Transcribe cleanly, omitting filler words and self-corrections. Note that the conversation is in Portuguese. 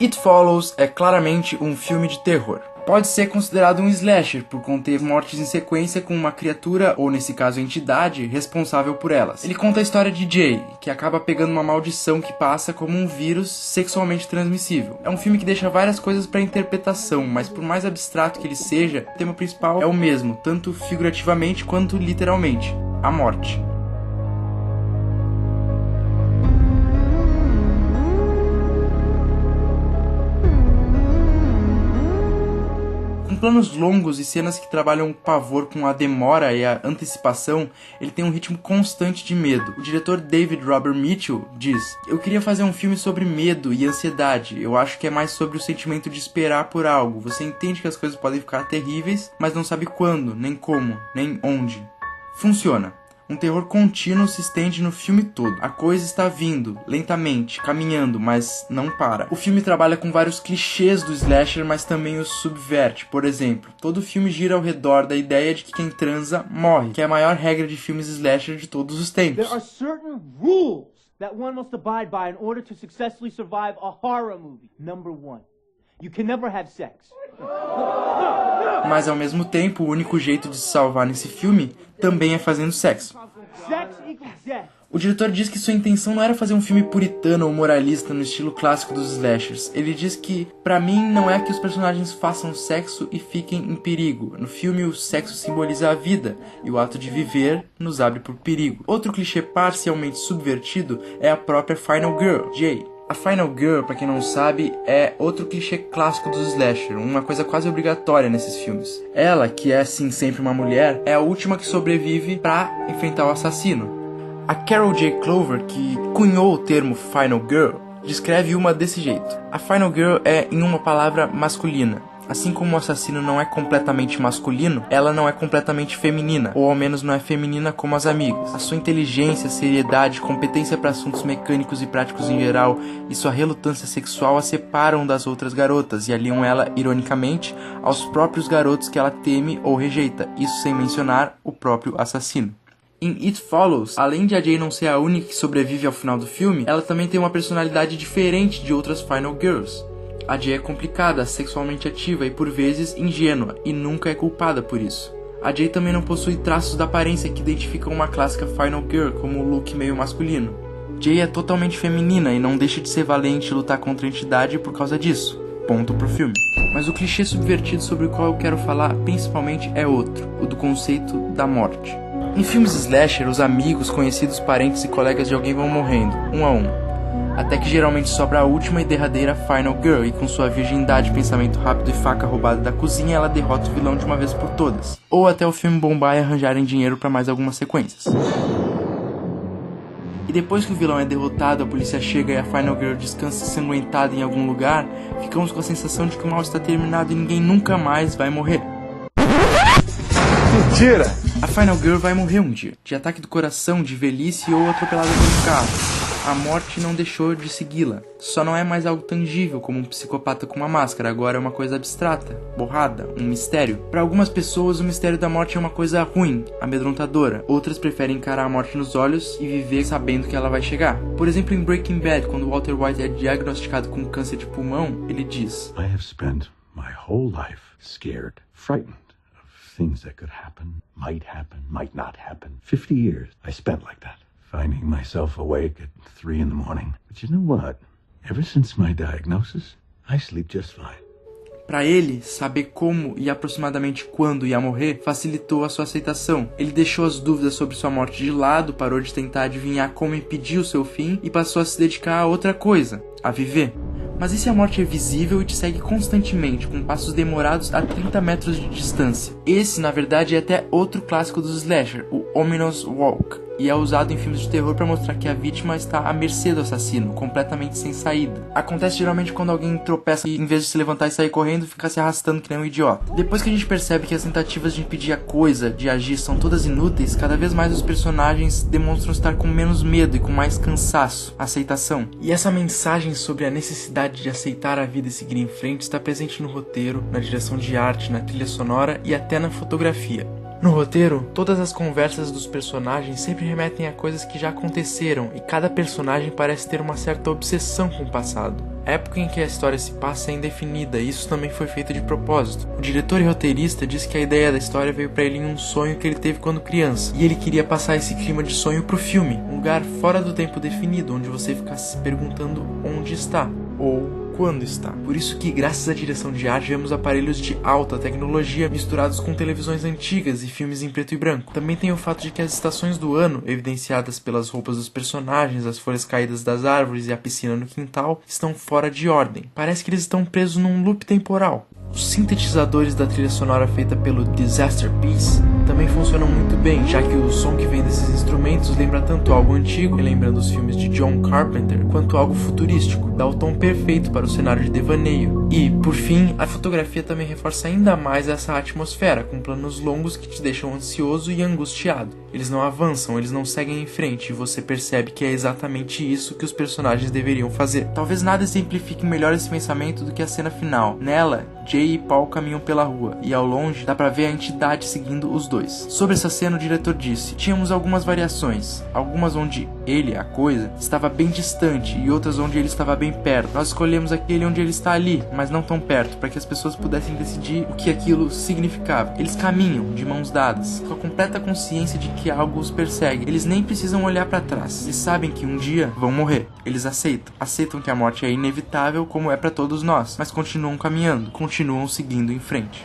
It Follows é claramente um filme de terror. Pode ser considerado um slasher por conter mortes em sequência com uma criatura, ou nesse caso entidade, responsável por elas. Ele conta a história de Jay, que acaba pegando uma maldição que passa como um vírus sexualmente transmissível. É um filme que deixa várias coisas para interpretação, mas por mais abstrato que ele seja, o tema principal é o mesmo, tanto figurativamente quanto literalmente: a morte. Planos longos e cenas que trabalham o pavor com a demora e a antecipação, ele tem um ritmo constante de medo. O diretor David Robert Mitchell diz: "Eu queria fazer um filme sobre medo e ansiedade. Eu acho que é mais sobre o sentimento de esperar por algo. Você entende que as coisas podem ficar terríveis, mas não sabe quando, nem como, nem onde." Funciona. Um terror contínuo se estende no filme todo. A coisa está vindo, lentamente, caminhando, mas não para. O filme trabalha com vários clichês do slasher, mas também os subverte. Por exemplo, todo filme gira ao redor da ideia de que quem transa morre, que é a maior regra de filmes slasher de todos os tempos. There are certain rules that one must abide by in order to successfully survive a horror movie. Number 1, you can never have sex. Mas ao mesmo tempo, o único jeito de se salvar nesse filme também é fazendo sexo. O diretor diz que sua intenção não era fazer um filme puritano ou moralista no estilo clássico dos slashers. Ele diz que, pra mim, não é que os personagens façam sexo e fiquem em perigo. No filme, o sexo simboliza a vida, e o ato de viver nos abre por perigo. Outro clichê parcialmente subvertido é a própria Final Girl, Jay. A Final Girl, pra quem não sabe, é outro clichê clássico dos slasher, uma coisa quase obrigatória nesses filmes. Ela, que é sim sempre uma mulher, é a última que sobrevive pra enfrentar o assassino. A Carol J. Clover, que cunhou o termo Final Girl, descreve uma desse jeito: a Final Girl é, em uma palavra, masculina. Assim como o assassino não é completamente masculino, ela não é completamente feminina, ou ao menos não é feminina como as amigas. A sua inteligência, seriedade, competência para assuntos mecânicos e práticos em geral e sua relutância sexual a separam das outras garotas e aliam ela, ironicamente, aos próprios garotos que ela teme ou rejeita, isso sem mencionar o próprio assassino. Em It Follows, além de a Jay não ser a única que sobrevive ao final do filme, ela também tem uma personalidade diferente de outras Final Girls. A Jay é complicada, sexualmente ativa e por vezes ingênua, e nunca é culpada por isso. A Jay também não possui traços da aparência que identificam uma clássica Final Girl, como o look meio masculino. Jay é totalmente feminina e não deixa de ser valente e lutar contra a entidade por causa disso. Ponto pro filme. Mas o clichê subvertido sobre o qual eu quero falar principalmente é outro, o do conceito da morte. Em filmes slasher, os amigos, conhecidos, parentes e colegas de alguém vão morrendo, um a um. Até que geralmente sobra a última e derradeira Final Girl, e com sua virgindade, pensamento rápido e faca roubada da cozinha, ela derrota o vilão de uma vez por todas. Ou até o filme bombar e arranjarem dinheiro para mais algumas sequências. E depois que o vilão é derrotado, a polícia chega e a Final Girl descansa ensanguentada em algum lugar, ficamos com a sensação de que o mal está terminado e ninguém nunca mais vai morrer. Mentira! A Final Girl vai morrer um dia, de ataque do coração, de velhice ou atropelada por um carro. A morte não deixou de segui-la. Só não é mais algo tangível como um psicopata com uma máscara, agora é uma coisa abstrata, borrada, um mistério. Para algumas pessoas, o mistério da morte é uma coisa ruim, amedrontadora. Outras preferem encarar a morte nos olhos e viver sabendo que ela vai chegar. Por exemplo, em Breaking Bad, quando Walter White é diagnosticado com câncer de pulmão, ele diz: I have spent my whole life scared, frightened of things that could happen, might not happen. 50 years I spent like that. Finding myself awake at 3 in the morning. But you know what? Ever since my diagnosis, I sleep just fine. Para ele, saber como e aproximadamente quando ia morrer facilitou a sua aceitação. Ele deixou as dúvidas sobre sua morte de lado, parou de tentar adivinhar como impedir o seu fim e passou a se dedicar a outra coisa, a viver. Mas e se a morte é visível e te segue constantemente, com passos demorados a 30 metros de distância? Esse, na verdade, é até outro clássico dos slasher, o Ominous Walk, e é usado em filmes de terror para mostrar que a vítima está à mercê do assassino, completamente sem saída. Acontece geralmente quando alguém tropeça e, em vez de se levantar e sair correndo, fica se arrastando que nem um idiota. Depois que a gente percebe que as tentativas de impedir a coisa de agir são todas inúteis, cada vez mais os personagens demonstram estar com menos medo e com mais cansaço, aceitação. E essa mensagem sobre a necessidade de aceitar a vida e seguir em frente está presente no roteiro, na direção de arte, na trilha sonora e até na fotografia. No roteiro, todas as conversas dos personagens sempre remetem a coisas que já aconteceram e cada personagem parece ter uma certa obsessão com o passado. A época em que a história se passa é indefinida e isso também foi feito de propósito. O diretor e roteirista diz que a ideia da história veio pra ele em um sonho que ele teve quando criança, e ele queria passar esse clima de sonho pro filme, um lugar fora do tempo definido, onde você ficasse se perguntando onde está, ou quando está. Por isso que, graças à direção de arte, vemos aparelhos de alta tecnologia misturados com televisões antigas e filmes em preto e branco. Também tem o fato de que as estações do ano, evidenciadas pelas roupas dos personagens, as folhas caídas das árvores e a piscina no quintal, estão fora de ordem. Parece que eles estão presos num loop temporal. Os sintetizadores da trilha sonora feita pelo Disaster Piece também funcionam muito bem, já que o som que vem desses instrumentos lembra tanto algo antigo, relembrando os filmes de John Carpenter, quanto algo futurístico. Dá o tom perfeito para o cenário de devaneio. E, por fim, a fotografia também reforça ainda mais essa atmosfera, com planos longos que te deixam ansioso e angustiado. Eles não avançam, eles não seguem em frente, e você percebe que é exatamente isso que os personagens deveriam fazer. Talvez nada exemplifique melhor esse pensamento do que a cena final. Nela, Jay e Paul caminham pela rua, e ao longe dá pra ver a entidade seguindo os dois. Sobre essa cena, o diretor disse: tínhamos algumas variações, algumas onde ele, a coisa, estava bem distante e outras onde ele estava bem perto. Nós escolhemos aquele onde ele está ali, mas não tão perto, para que as pessoas pudessem decidir o que aquilo significava. Eles caminham de mãos dadas, com a completa consciência de que algo os persegue. Eles nem precisam olhar para trás, eles sabem que um dia vão morrer. Eles aceitam que a morte é inevitável, como é para todos nós, mas continuam caminhando, continuam seguindo em frente.